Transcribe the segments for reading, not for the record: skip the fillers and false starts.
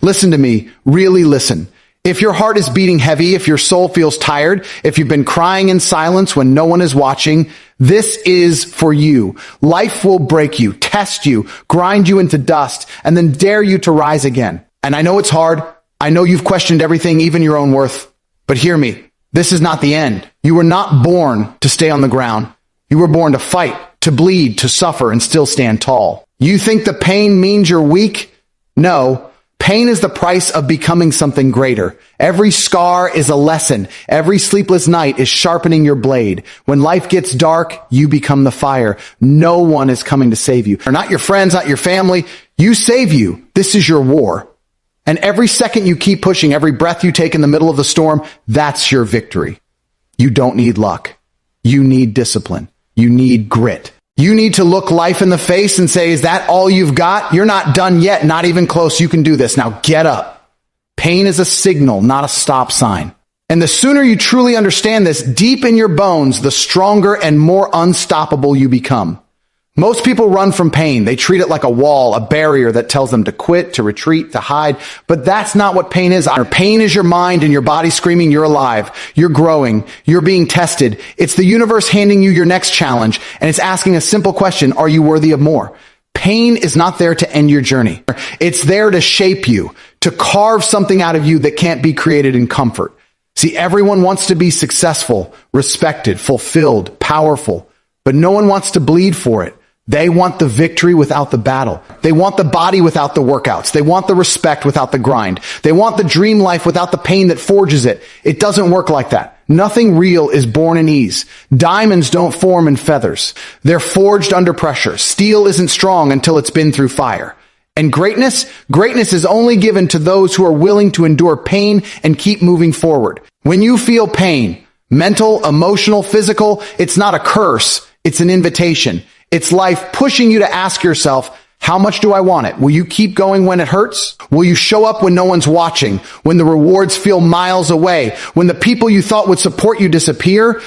Listen to me, really listen. If your heart is beating heavy, if your soul feels tired, if you've been crying in silence when no one is watching, this is for you. Life will break you, test you, grind you into dust, and then dare you to rise again. And I know it's hard. I know you've questioned everything, even your own worth. But hear me, this is not the end. You were not born to stay on the ground. You were born to fight, to bleed, to suffer, and still stand tall. You think the pain means you're weak? No. Pain is the price of becoming something greater. Every scar is a lesson. Every sleepless night is sharpening your blade. When life gets dark, you become the fire. No one is coming to save you. Not your friends, not your family. You save you. This is your war. And every second you keep pushing, every breath you take in the middle of the storm, that's your victory. You don't need luck. You need discipline. You need grit. You need to look life in the face and say, is that all you've got? You're not done yet, not even close. You can do this. Now get up. Pain is a signal, not a stop sign. And the sooner you truly understand this deep in your bones, the stronger and more unstoppable you become. Most people run from pain. They treat it like a wall, a barrier that tells them to quit, to retreat, to hide. But that's not what pain is. Pain is your mind and your body screaming, you're alive. You're growing. You're being tested. It's the universe handing you your next challenge. And it's asking a simple question. Are you worthy of more? Pain is not there to end your journey. It's there to shape you, to carve something out of you that can't be created in comfort. See, everyone wants to be successful, respected, fulfilled, powerful, but no one wants to bleed for it. They want the victory without the battle. They want the body without the workouts. They want the respect without the grind. They want the dream life without the pain that forges it. It doesn't work like that. Nothing real is born in ease. Diamonds don't form in feathers. They're forged under pressure. Steel isn't strong until it's been through fire. And greatness is only given to those who are willing to endure pain and keep moving forward. When you feel pain, mental, emotional, physical, it's not a curse. It's an invitation. It's life pushing you to ask yourself, how much do I want it? Will you keep going when it hurts? Will you show up when no one's watching? When the rewards feel miles away? When the people you thought would support you disappear?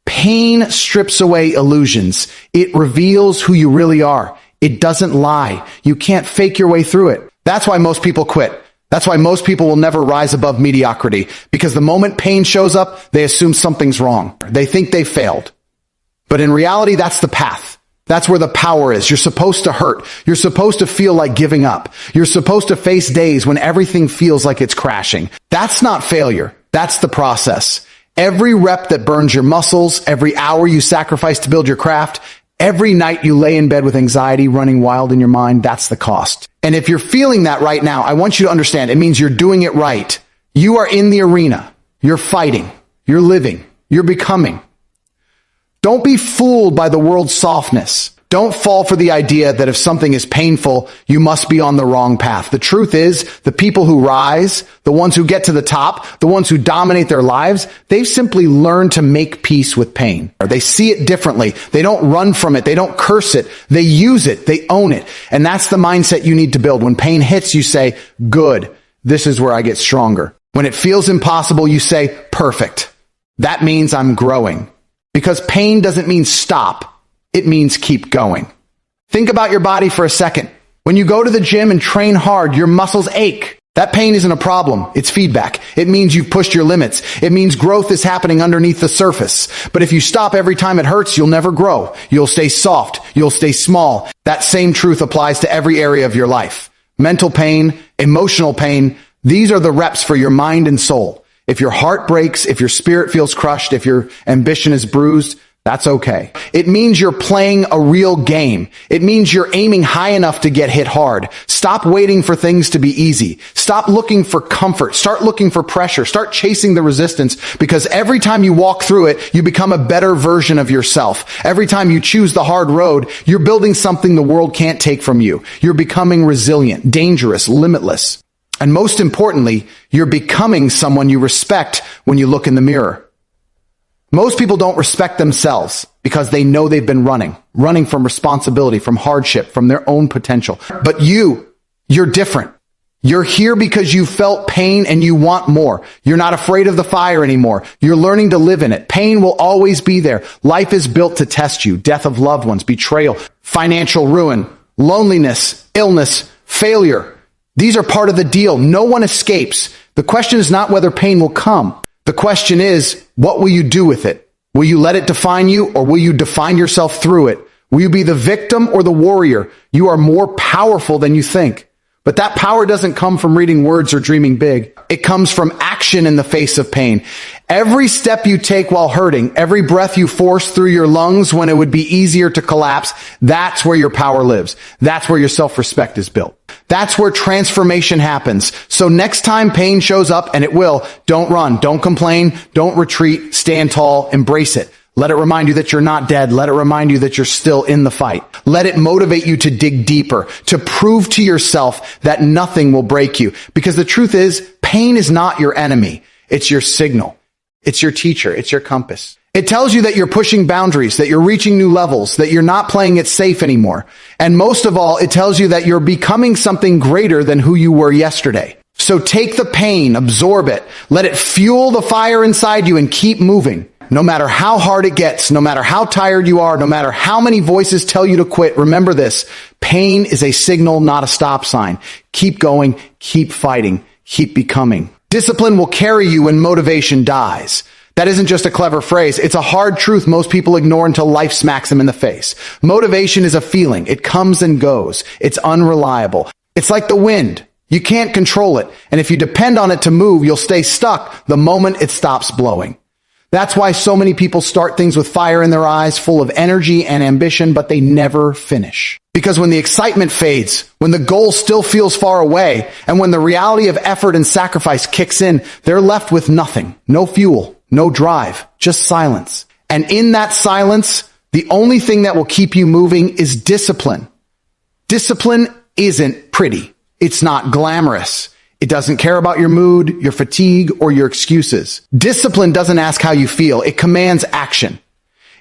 Pain strips away illusions. It reveals who you really are. It doesn't lie. You can't fake your way through it. That's why most people quit. That's why most people will never rise above mediocrity. Because the moment pain shows up, they assume something's wrong. They think they failed. But in reality, that's the path. That's where the power is. You're supposed to hurt. You're supposed to feel like giving up. You're supposed to face days when everything feels like it's crashing. That's not failure. That's the process. Every rep that burns your muscles, every hour you sacrifice to build your craft, every night you lay in bed with anxiety running wild in your mind, that's the cost. And if you're feeling that right now, I want you to understand it means you're doing it right. You are in the arena. You're fighting. You're living. You're becoming. Don't be fooled by the world's softness. Don't fall for the idea that if something is painful, you must be on the wrong path. The truth is, the people who rise, the ones who get to the top, the ones who dominate their lives, they've simply learned to make peace with pain. They see it differently. They don't run from it. They don't curse it. They use it. They own it. And that's the mindset you need to build. When pain hits, you say, good, this is where I get stronger. When it feels impossible, you say, perfect. That means I'm growing. Because pain doesn't mean stop. It means keep going. Think about your body for a second. When you go to the gym and train hard, your muscles ache. That pain isn't a problem. It's feedback. It means you've pushed your limits. It means growth is happening underneath the surface. But if you stop every time it hurts, you'll never grow. You'll stay soft. You'll stay small. That same truth applies to every area of your life. Mental pain, emotional pain, these are the reps for your mind and soul. If your heart breaks, if your spirit feels crushed, if your ambition is bruised, that's okay. It means you're playing a real game. It means you're aiming high enough to get hit hard. Stop waiting for things to be easy. Stop looking for comfort. Start looking for pressure. Start chasing the resistance, because every time you walk through it, you become a better version of yourself. Every time you choose the hard road, you're building something the world can't take from you. You're becoming resilient, dangerous, limitless. And most importantly, you're becoming someone you respect when you look in the mirror. Most people don't respect themselves because they know they've been running from responsibility, from hardship, from their own potential. But you're different. You're here because you felt pain and you want more. You're not afraid of the fire anymore. You're learning to live in it. Pain will always be there. Life is built to test you. Death of loved ones, betrayal, financial ruin, loneliness, illness, failure. These are part of the deal. No one escapes. The question is not whether pain will come. The question is, what will you do with it? Will you let it define you, or will you define yourself through it? Will you be the victim or the warrior? You are more powerful than you think. But that power doesn't come from reading words or dreaming big. It comes from action in the face of pain. Every step you take while hurting, every breath you force through your lungs when it would be easier to collapse, that's where your power lives. That's where your self-respect is built. That's where transformation happens. So next time pain shows up, and it will, don't run, don't complain, don't retreat, stand tall, embrace it. Let it remind you that you're not dead. Let it remind you that you're still in the fight. Let it motivate you to dig deeper, to prove to yourself that nothing will break you. Because the truth is, pain is not your enemy. It's your signal. It's your teacher. It's your compass. It tells you that you're pushing boundaries, that you're reaching new levels, that you're not playing it safe anymore. And most of all, it tells you that you're becoming something greater than who you were yesterday. So take the pain, absorb it, let it fuel the fire inside you, and keep moving. No matter how hard it gets, no matter how tired you are, no matter how many voices tell you to quit, remember this: pain is a signal, not a stop sign. Keep going, keep fighting, keep becoming. Discipline will carry you when motivation dies. That isn't just a clever phrase. It's a hard truth most people ignore until life smacks them in the face. Motivation is a feeling. It comes and goes. It's unreliable. It's like the wind. You can't control it. And if you depend on it to move, you'll stay stuck the moment it stops blowing. That's why so many people start things with fire in their eyes, full of energy and ambition, but they never finish. Because when the excitement fades, when the goal still feels far away, and when the reality of effort and sacrifice kicks in, they're left with nothing. No fuel, no drive, just silence. And in that silence, the only thing that will keep you moving is discipline. Discipline isn't pretty. It's not glamorous. It doesn't care about your mood, your fatigue, or your excuses. Discipline doesn't ask how you feel. It commands action.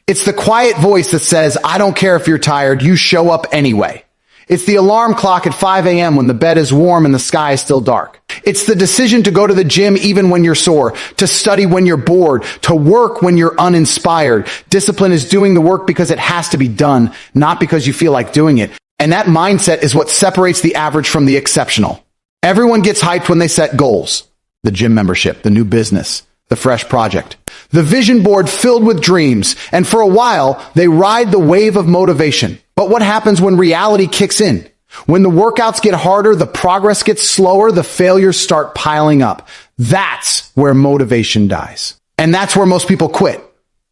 It's the quiet voice that says, I don't care if you're tired, you show up anyway. It's the alarm clock at 5 a.m. when the bed is warm and the sky is still dark. It's the decision to go to the gym even when you're sore, to study when you're bored, to work when you're uninspired. Discipline is doing the work because it has to be done, not because you feel like doing it. And that mindset is what separates the average from the exceptional. Everyone gets hyped when they set goals. The gym membership, the new business, the fresh project, the vision board filled with dreams. And for a while, they ride the wave of motivation. But what happens when reality kicks in? When the workouts get harder, the progress gets slower, the failures start piling up. That's where motivation dies. And that's where most people quit.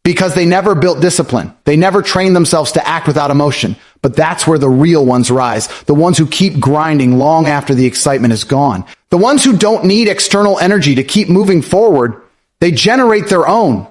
Because they never built discipline. They never trained themselves to act without emotion. But that's where the real ones rise. The ones who keep grinding long after the excitement is gone. The ones who don't need external energy to keep moving forward. They generate their own.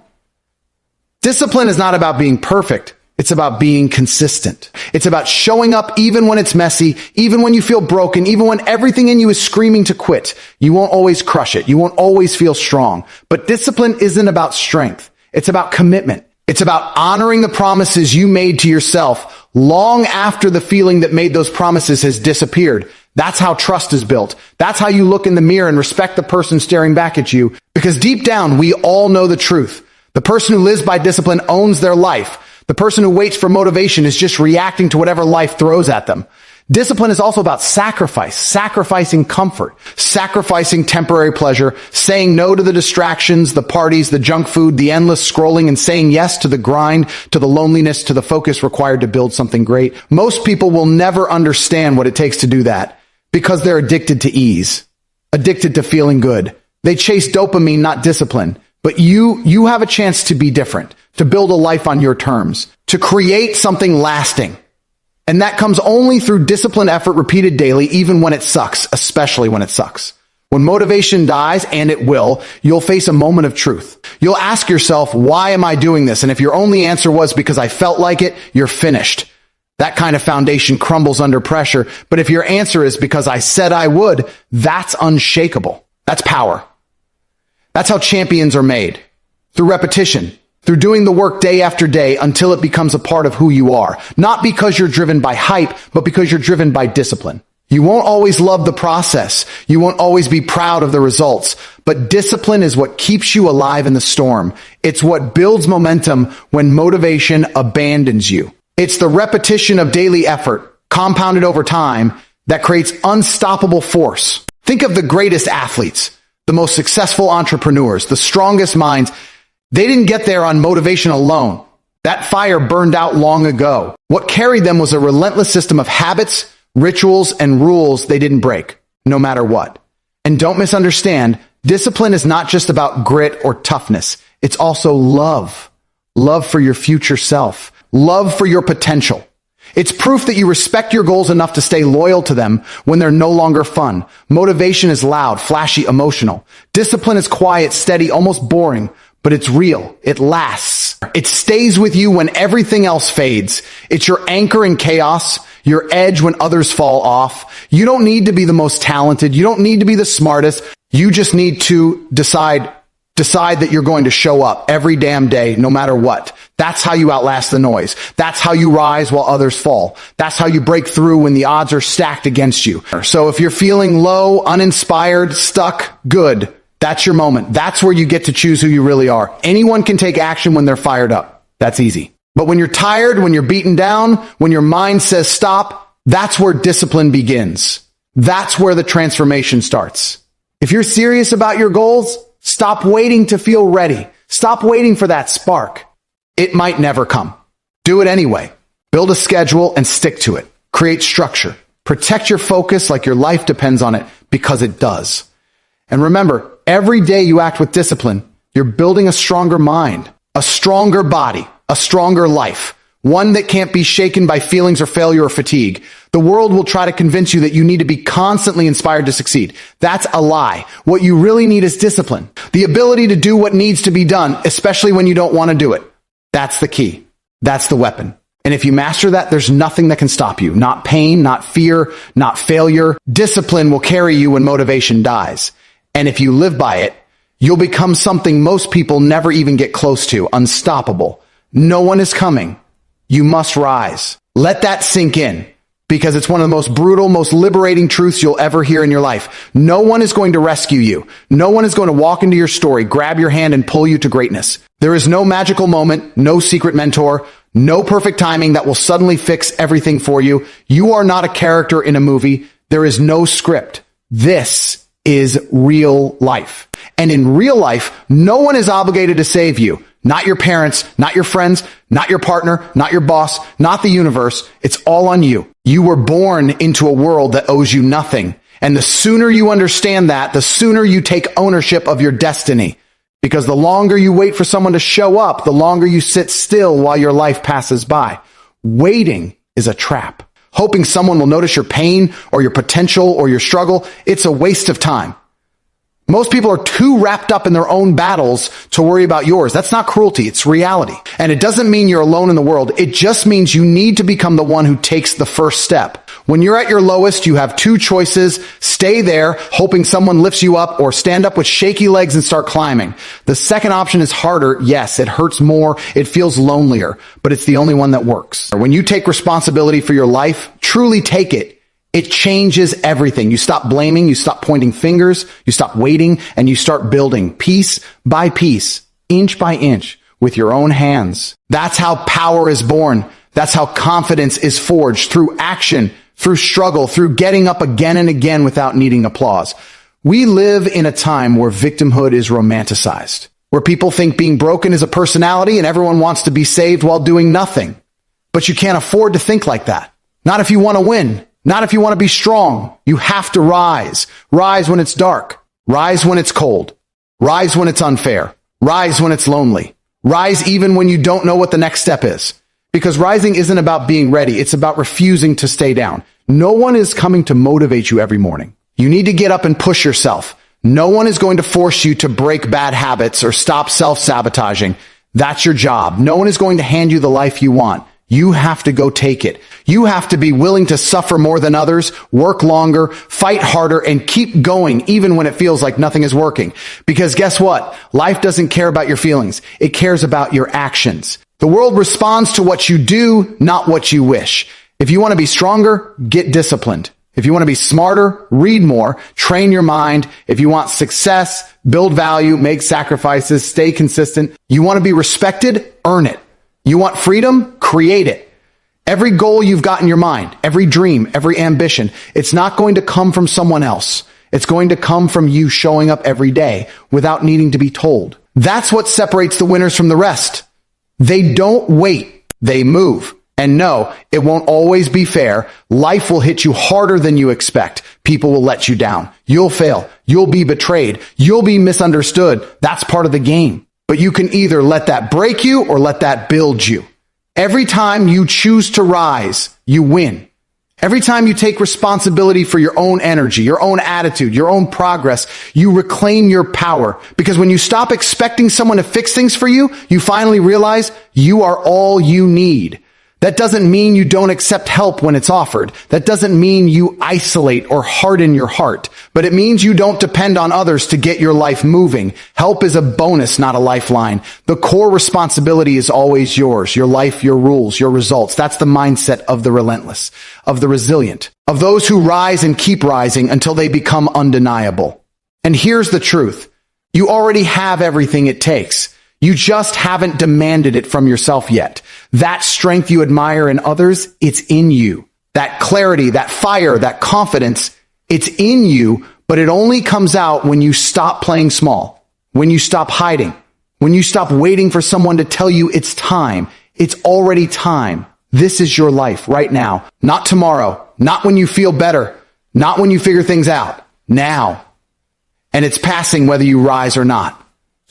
Discipline is not about being perfect. It's about being consistent. It's about showing up even when it's messy, even when you feel broken, even when everything in you is screaming to quit. You won't always crush it. You won't always feel strong. But discipline isn't about strength. It's about commitment. It's about honoring the promises you made to yourself long after the feeling that made those promises has disappeared. That's how trust is built. That's how you look in the mirror and respect the person staring back at you. Because deep down, we all know the truth. The person who lives by discipline owns their life. The person who waits for motivation is just reacting to whatever life throws at them. Discipline is also about sacrifice, sacrificing comfort, sacrificing temporary pleasure, saying no to the distractions, the parties, the junk food, the endless scrolling, and saying yes to the grind, to the loneliness, to the focus required to build something great. Most people will never understand what it takes to do that because they're addicted to ease, addicted to feeling good. They chase dopamine, not discipline. But you have a chance to be different, to build a life on your terms, to create something lasting. And that comes only through disciplined effort repeated daily, even when it sucks, especially when it sucks. When motivation dies, and it will, you'll face a moment of truth. You'll ask yourself, why am I doing this? And if your only answer was because I felt like it, you're finished. That kind of foundation crumbles under pressure. But if your answer is because I said I would, that's unshakable. That's power. That's how champions are made. Through repetition. Through doing the work day after day until it becomes a part of who you are. Not because you're driven by hype, but because you're driven by discipline. You won't always love the process. You won't always be proud of the results. But discipline is what keeps you alive in the storm. It's what builds momentum when motivation abandons you. It's the repetition of daily effort, compounded over time, that creates unstoppable force. Think of the greatest athletes, the most successful entrepreneurs, the strongest minds. They didn't get there on motivation alone. That fire burned out long ago. What carried them was a relentless system of habits, rituals, and rules they didn't break, no matter what. And don't misunderstand, discipline is not just about grit or toughness. It's also love. Love for your future self. Love for your potential. It's proof that you respect your goals enough to stay loyal to them when they're no longer fun. Motivation is loud, flashy, emotional. Discipline is quiet, steady, almost boring, but it's real. It lasts. It stays with you when everything else fades. It's your anchor in chaos, your edge when others fall off. You don't need to be the most talented. You don't need to be the smartest. You just need to decide that you're going to show up every damn day, no matter what. That's how you outlast the noise. That's how you rise while others fall. That's how you break through when the odds are stacked against you. So if you're feeling low, uninspired, stuck, good. That's your moment. That's where you get to choose who you really are. Anyone can take action when they're fired up. That's easy. But when you're tired, when you're beaten down, when your mind says stop, that's where discipline begins. That's where the transformation starts. If you're serious about your goals, stop waiting to feel ready. Stop waiting for that spark. It might never come. Do it anyway. Build a schedule and stick to it. Create structure. Protect your focus like your life depends on it, because it does. And remember, every day you act with discipline, you're building a stronger mind, a stronger body, a stronger life, one that can't be shaken by feelings or failure or fatigue. The world will try to convince you that you need to be constantly inspired to succeed. That's a lie. What you really need is discipline, the ability to do what needs to be done, especially when you don't want to do it. That's the key. That's the weapon. And if you master that, there's nothing that can stop you. Not pain, not fear, not failure. Discipline will carry you when motivation dies. And if you live by it, you'll become something most people never even get close to. Unstoppable. No one is coming. You must rise. Let that sink in, because it's one of the most brutal, most liberating truths you'll ever hear in your life. No one is going to rescue you. No one is going to walk into your story, grab your hand, and pull you to greatness. There is no magical moment, no secret mentor, no perfect timing that will suddenly fix everything for you. You are not a character in a movie. There is no script. This is real life. And in real life, no one is obligated to save you. Not your parents, not your friends, not your partner, not your boss, not the universe. It's all on you. You were born into a world that owes you nothing. And the sooner you understand that, the sooner you take ownership of your destiny. Because the longer you wait for someone to show up, the longer you sit still while your life passes by. Waiting is a trap. Hoping someone will notice your pain or your potential or your struggle, it's a waste of time. Most people are too wrapped up in their own battles to worry about yours. That's not cruelty, it's reality. And it doesn't mean you're alone in the world. It just means you need to become the one who takes the first step. When you're at your lowest, you have two choices. Stay there, hoping someone lifts you up, or stand up with shaky legs and start climbing. The second option is harder. Yes, it hurts more. It feels lonelier, but it's the only one that works. When you take responsibility for your life, truly take it. It changes everything. You stop blaming, you stop pointing fingers, you stop waiting, and you start building piece by piece, inch by inch, with your own hands. That's how power is born. That's how confidence is forged, through action, through struggle, through getting up again and again without needing applause. We live in a time where victimhood is romanticized, where people think being broken is a personality and everyone wants to be saved while doing nothing. But you can't afford to think like that. Not if you want to win. Not if you want to be strong. You have to rise. Rise when it's dark. Rise when it's cold. Rise when it's unfair. Rise when it's lonely. Rise even when you don't know what the next step is. Because rising isn't about being ready. It's about refusing to stay down. No one is coming to motivate you every morning. You need to get up and push yourself. No one is going to force you to break bad habits or stop self-sabotaging. That's your job. No one is going to hand you the life you want. You have to go take it. You have to be willing to suffer more than others, work longer, fight harder, and keep going even when it feels like nothing is working. Because guess what? Life doesn't care about your feelings. It cares about your actions. The world responds to what you do, not what you wish. If you want to be stronger, get disciplined. If you want to be smarter, read more, train your mind. If you want success, build value, make sacrifices, stay consistent. You want to be respected, earn it. You want freedom? Create it. Every goal you've got in your mind, every dream, every ambition, it's not going to come from someone else. It's going to come from you showing up every day without needing to be told. That's what separates the winners from the rest. They don't wait, they move. And no, it won't always be fair. Life will hit you harder than you expect. People will let you down. You'll fail. You'll be betrayed. You'll be misunderstood. That's part of the game. But you can either let that break you or let that build you. Every time you choose to rise, you win. Every time you take responsibility for your own energy, your own attitude, your own progress, you reclaim your power. Because when you stop expecting someone to fix things for you, you finally realize you are all you need. That doesn't mean you don't accept help when it's offered. That doesn't mean you isolate or harden your heart. But it means you don't depend on others to get your life moving. Help is a bonus, not a lifeline. The core responsibility is always yours. Your life, your rules, your results. That's the mindset of the relentless, of the resilient, of those who rise and keep rising until they become undeniable. And here's the truth. You already have everything it takes. You just haven't demanded it from yourself yet. That strength you admire in others, it's in you. That clarity, that fire, that confidence, it's in you, but it only comes out when you stop playing small, when you stop hiding, when you stop waiting for someone to tell you it's time. It's already time. This is your life right now, not tomorrow, not when you feel better, not when you figure things out, now. And it's passing whether you rise or not.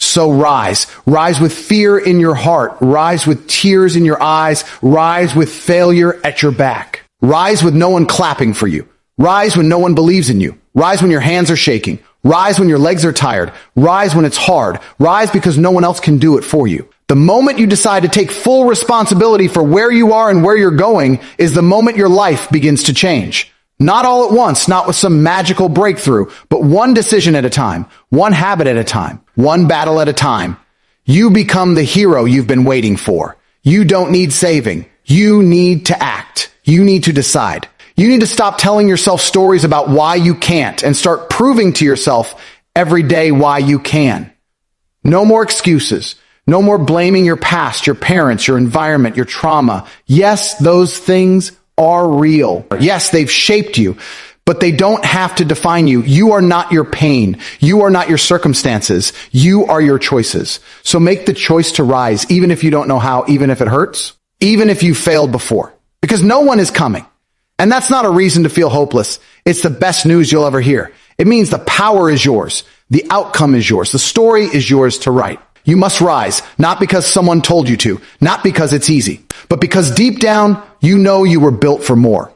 So rise. Rise with fear in your heart. Rise with tears in your eyes. Rise with failure at your back. Rise with no one clapping for you. Rise when no one believes in you. Rise when your hands are shaking. Rise when your legs are tired. Rise when it's hard. Rise because no one else can do it for you. The moment you decide to take full responsibility for where you are and where you're going is the moment your life begins to change. Not all at once, not with some magical breakthrough, but one decision at a time, one habit at a time, one battle at a time. You become the hero you've been waiting for. You don't need saving. You need to act. You need to decide. You need to stop telling yourself stories about why you can't and start proving to yourself every day why you can. No more excuses. No more blaming your past, your parents, your environment, your trauma. Yes, those things are real. Yes, they've shaped you, but they don't have to define you. You are not your pain. You are not your circumstances. You are your choices. So make the choice to rise, even if you don't know how, even if it hurts, even if you failed before, because no one is coming. And that's not a reason to feel hopeless. It's the best news you'll ever hear. It means the power is yours. The outcome is yours. The story is yours to write. You must rise, not because someone told you to, not because it's easy, but because deep down, you know you were built for more.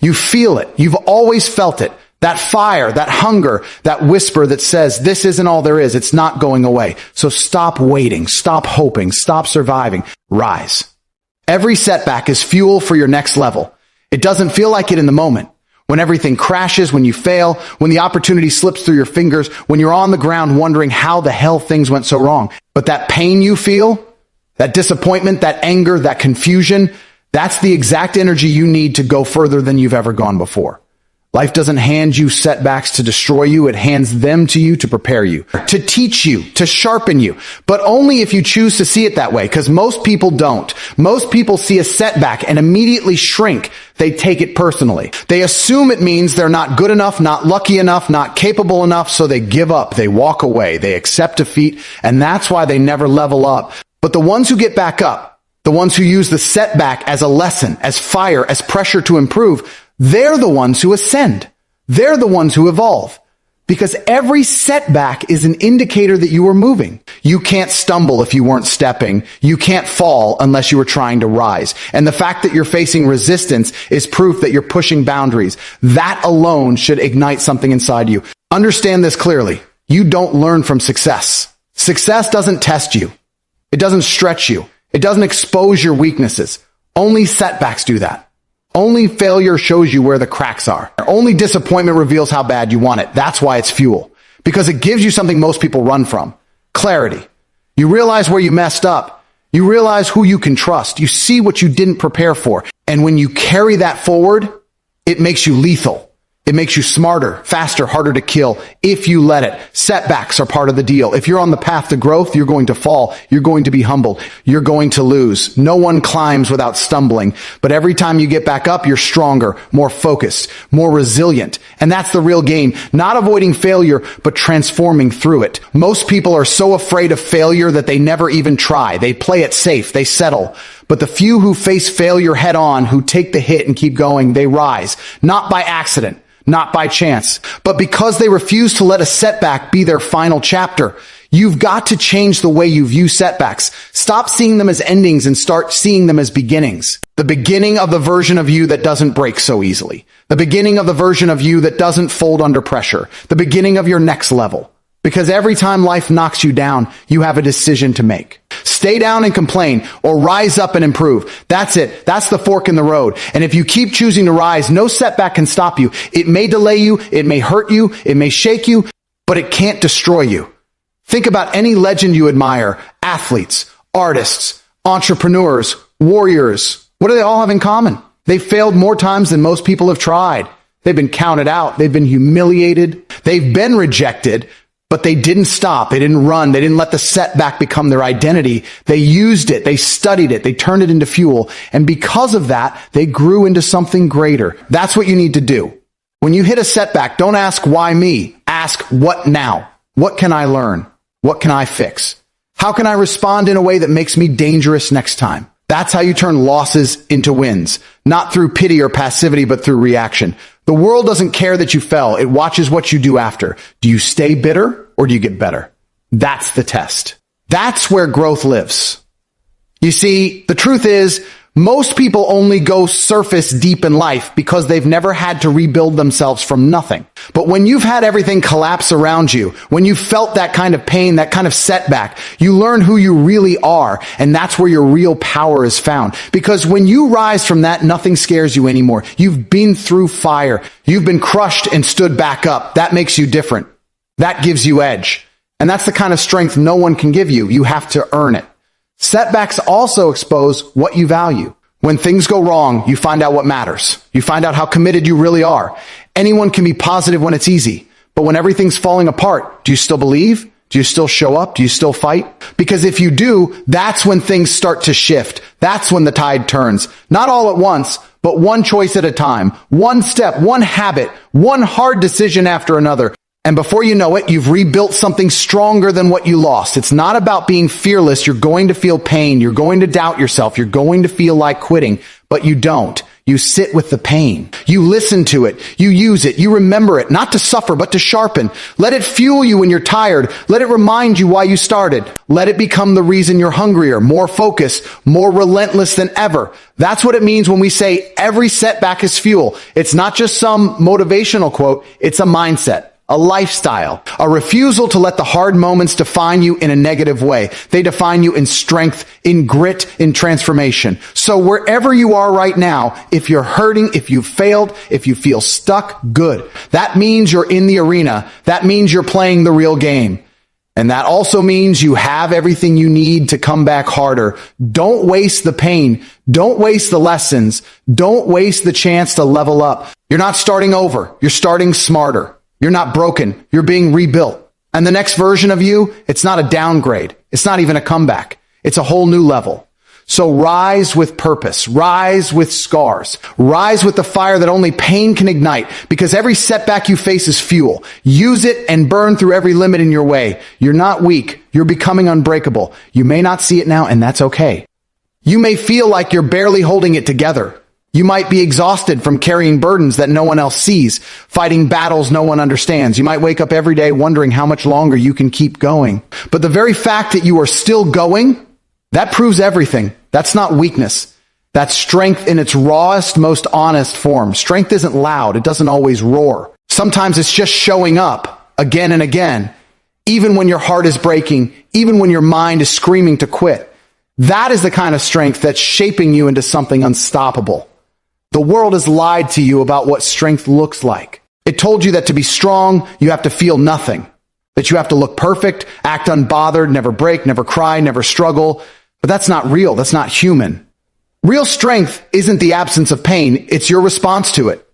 You feel it. You've always felt it. That fire, that hunger, that whisper that says, this isn't all there is. It's not going away. So stop waiting, stop hoping, stop surviving. Rise. Every setback is fuel for your next level. It doesn't feel like it in the moment. When everything crashes, when you fail, when the opportunity slips through your fingers, when you're on the ground wondering how the hell things went so wrong. But that pain you feel, that disappointment, that anger, that confusion, that's the exact energy you need to go further than you've ever gone before. Life doesn't hand you setbacks to destroy you. It hands them to you to prepare you, to teach you, to sharpen you. But only if you choose to see it that way, because most people don't. Most people see a setback and immediately shrink. They take it personally. They assume it means they're not good enough, not lucky enough, not capable enough, so they give up. They walk away. They accept defeat, and that's why they never level up. But the ones who get back up, the ones who use the setback as a lesson, as fire, as pressure to improve, they're the ones who ascend. They're the ones who evolve. Because every setback is an indicator that you are moving. You can't stumble if you weren't stepping. You can't fall unless you were trying to rise. And the fact that you're facing resistance is proof that you're pushing boundaries. That alone should ignite something inside you. Understand this clearly. You don't learn from success. Success doesn't test you. It doesn't stretch you. It doesn't expose your weaknesses. Only setbacks do that. Only failure shows you where the cracks are. Only disappointment reveals how bad you want it. That's why it's fuel. Because it gives you something most people run from. Clarity. You realize where you messed up. You realize who you can trust. You see what you didn't prepare for. And when you carry that forward, it makes you lethal. It makes you smarter, faster, harder to kill if you let it. Setbacks are part of the deal. If you're on the path to growth, you're going to fall. You're going to be humbled. You're going to lose. No one climbs without stumbling. But every time you get back up, you're stronger, more focused, more resilient. And that's the real game. Not avoiding failure, but transforming through it. Most people are so afraid of failure that they never even try. They play it safe. They settle. But the few who face failure head on, who take the hit and keep going, they rise. Not by accident. Not by chance, but because they refuse to let a setback be their final chapter. You've got to change the way you view setbacks. Stop seeing them as endings and start seeing them as beginnings. The beginning of the version of you that doesn't break so easily. The beginning of the version of you that doesn't fold under pressure. The beginning of your next level. Because every time life knocks you down, you have a decision to make. Stay down and complain, or rise up and improve. That's it. That's the fork in the road. And if you keep choosing to rise, no setback can stop you. It may delay you, it may hurt you, it may shake you, but it can't destroy you. Think about any legend you admire, athletes, artists, entrepreneurs, warriors. What do they all have in common? They've failed more times than most people have tried. They've been counted out. They've been humiliated. They've been rejected. But they didn't stop. They didn't run. They didn't let the setback become their identity. They used it. They studied it. They turned it into fuel. And because of that, they grew into something greater. That's what you need to do. When you hit a setback, don't ask why me. Ask what now? What can I learn? What can I fix? How can I respond in a way that makes me dangerous next time? That's how you turn losses into wins. Not through pity or passivity, but through reaction. The world doesn't care that you fell. It watches what you do after. Do you stay bitter or do you get better? That's the test. That's where growth lives. You see, the truth is, most people only go surface deep in life because they've never had to rebuild themselves from nothing. But when you've had everything collapse around you, when you've felt that kind of pain, that kind of setback, you learn who you really are. And that's where your real power is found. Because when you rise from that, nothing scares you anymore. You've been through fire. You've been crushed and stood back up. That makes you different. That gives you edge. And that's the kind of strength no one can give you. You have to earn it. Setbacks also expose what you value. When things go wrong, you find out what matters. You find out how committed you really are. Anyone can be positive when it's easy, but when everything's falling apart, do you still believe? Do you still show up? Do you still fight? Because if you do, that's when things start to shift. That's when the tide turns. Not all at once, but one choice at a time. One step, one habit, one hard decision after another. And before you know it, you've rebuilt something stronger than what you lost. It's not about being fearless. You're going to feel pain. You're going to doubt yourself. You're going to feel like quitting, but you don't. You sit with the pain. You listen to it. You use it. You remember it, not to suffer, but to sharpen. Let it fuel you when you're tired. Let it remind you why you started. Let it become the reason you're hungrier, more focused, more relentless than ever. That's what it means when we say every setback is fuel. It's not just some motivational quote. It's a mindset. A lifestyle, a refusal to let the hard moments define you in a negative way. They define you in strength, in grit, in transformation. So wherever you are right now, if you're hurting, if you failed, if you feel stuck, good. That means you're in the arena. That means you're playing the real game. And that also means you have everything you need to come back harder. Don't waste the pain. Don't waste the lessons. Don't waste the chance to level up. You're not starting over. You're starting smarter. You're not broken. You're being rebuilt. And the next version of you, it's not a downgrade. It's not even a comeback. It's a whole new level. So rise with purpose. Rise with scars. Rise with the fire that only pain can ignite, because every setback you face is fuel. Use it and burn through every limit in your way. You're not weak. You're becoming unbreakable. You may not see it now, and that's okay. You may feel like you're barely holding it together. You might be exhausted from carrying burdens that no one else sees, fighting battles no one understands. You might wake up every day wondering how much longer you can keep going. But the very fact that you are still going, that proves everything. That's not weakness. That's strength in its rawest, most honest form. Strength isn't loud. It doesn't always roar. Sometimes it's just showing up again and again, even when your heart is breaking, even when your mind is screaming to quit. That is the kind of strength that's shaping you into something unstoppable. The world has lied to you about what strength looks like. It told you that to be strong, you have to feel nothing, that you have to look perfect, act unbothered, never break, never cry, never struggle. But that's not real. That's not human. Real strength isn't the absence of pain. It's your response to it.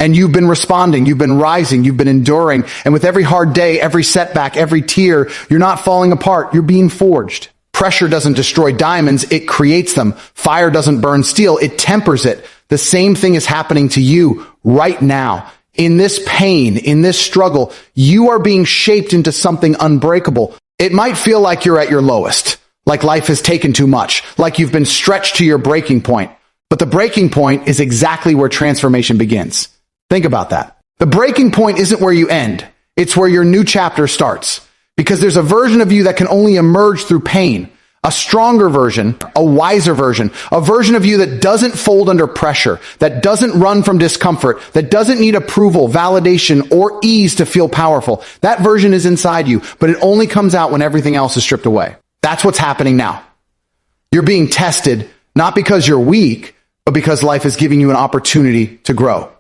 And you've been responding, you've been rising, you've been enduring. And with every hard day, every setback, every tear, you're not falling apart, you're being forged. Pressure doesn't destroy diamonds, it creates them. Fire doesn't burn steel, it tempers it. The same thing is happening to you right now. In this pain, in this struggle, you are being shaped into something unbreakable. It might feel like you're at your lowest, like life has taken too much, like you've been stretched to your breaking point. But the breaking point is exactly where transformation begins. Think about that. The breaking point isn't where you end. It's where your new chapter starts. Because there's a version of you that can only emerge through pain. A stronger version, a wiser version, a version of you that doesn't fold under pressure, that doesn't run from discomfort, that doesn't need approval, validation, or ease to feel powerful. That version is inside you, but it only comes out when everything else is stripped away. That's what's happening now. You're being tested, not because you're weak, but because life is giving you an opportunity to grow.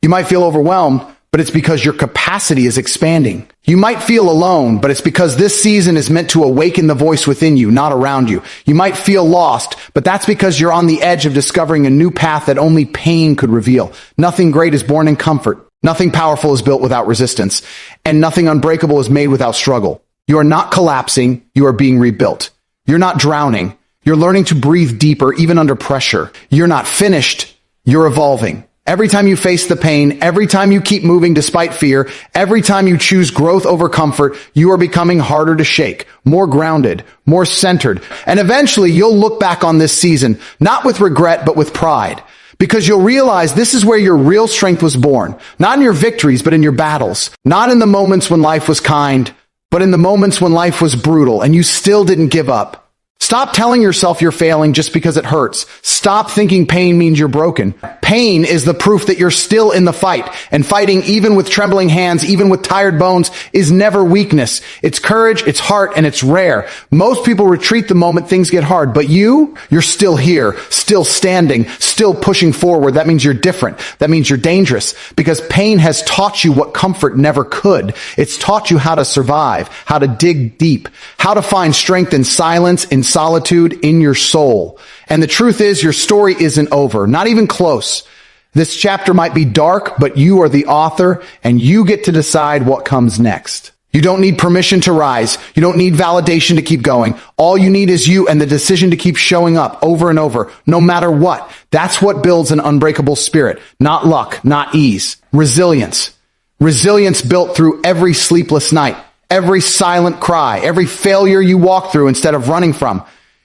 You might feel overwhelmed, but it's because your capacity is expanding. You might feel alone, but it's because this season is meant to awaken the voice within you, not around you. You might feel lost, but that's because you're on the edge of discovering a new path that only pain could reveal. Nothing great is born in comfort. Nothing powerful is built without resistance. And nothing unbreakable is made without struggle. You are not collapsing. You are being rebuilt. You're not drowning. You're learning to breathe deeper, even under pressure. You're not finished. You're evolving. Every time you face the pain, every time you keep moving despite fear, every time you choose growth over comfort, you are becoming harder to shake, more grounded, more centered. And eventually you'll look back on this season, not with regret, but with pride. Because you'll realize this is where your real strength was born. Not in your victories, but in your battles. Not in the moments when life was kind, but in the moments when life was brutal and you still didn't give up. Stop telling yourself you're failing just because it hurts. Stop thinking pain means you're broken. Pain is the proof that you're still in the fight. And fighting, even with trembling hands, even with tired bones, is never weakness. It's courage, it's heart, and it's rare. Most people retreat the moment things get hard, but you're still here, still standing, still pushing forward. That means you're different. That means you're dangerous. Because pain has taught you what comfort never could. It's taught you how to survive, how to dig deep, how to find strength in silence, in solitude, in your soul. And the truth is, your story isn't over, not even close. This chapter might be dark, but you are the author, and you get to decide what comes next. You don't need permission to rise. You don't need validation to keep going. All you need is you and the decision to keep showing up over and over, no matter what. That's what builds an unbreakable spirit. Not luck, not ease. Resilience. Resilience built through every sleepless night. Every silent cry, every failure you walk through instead of running from.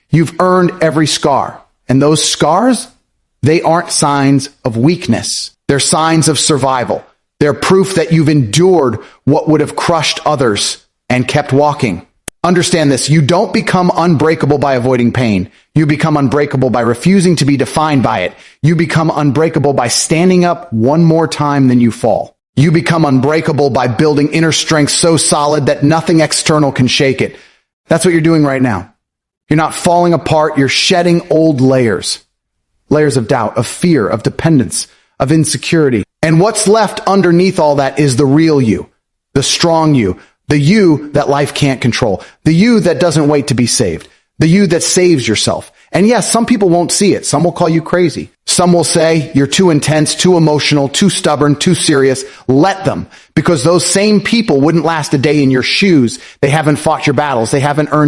You've earned every scar. And those scars, they aren't signs of weakness. They're signs of survival. They're proof that you've endured what would have crushed others and kept walking. Understand this, you don't become unbreakable by avoiding pain. You become unbreakable by refusing to be defined by it. You become unbreakable by standing up one more time than you fall. You become unbreakable by building inner strength so solid that nothing external can shake it. That's what you're doing right now. You're not falling apart. You're shedding old layers. Layers of doubt, of fear, of dependence, of insecurity. And what's left underneath all that is the real you, the strong you, the you that life can't control, the you that doesn't wait to be saved, the you that saves yourself. And yes, some people won't see it. Some will call you crazy. Some will say you're too intense, too emotional, too stubborn, too serious. Let them, because those same people wouldn't last a day in your shoes. They haven't fought your battles. They haven't earned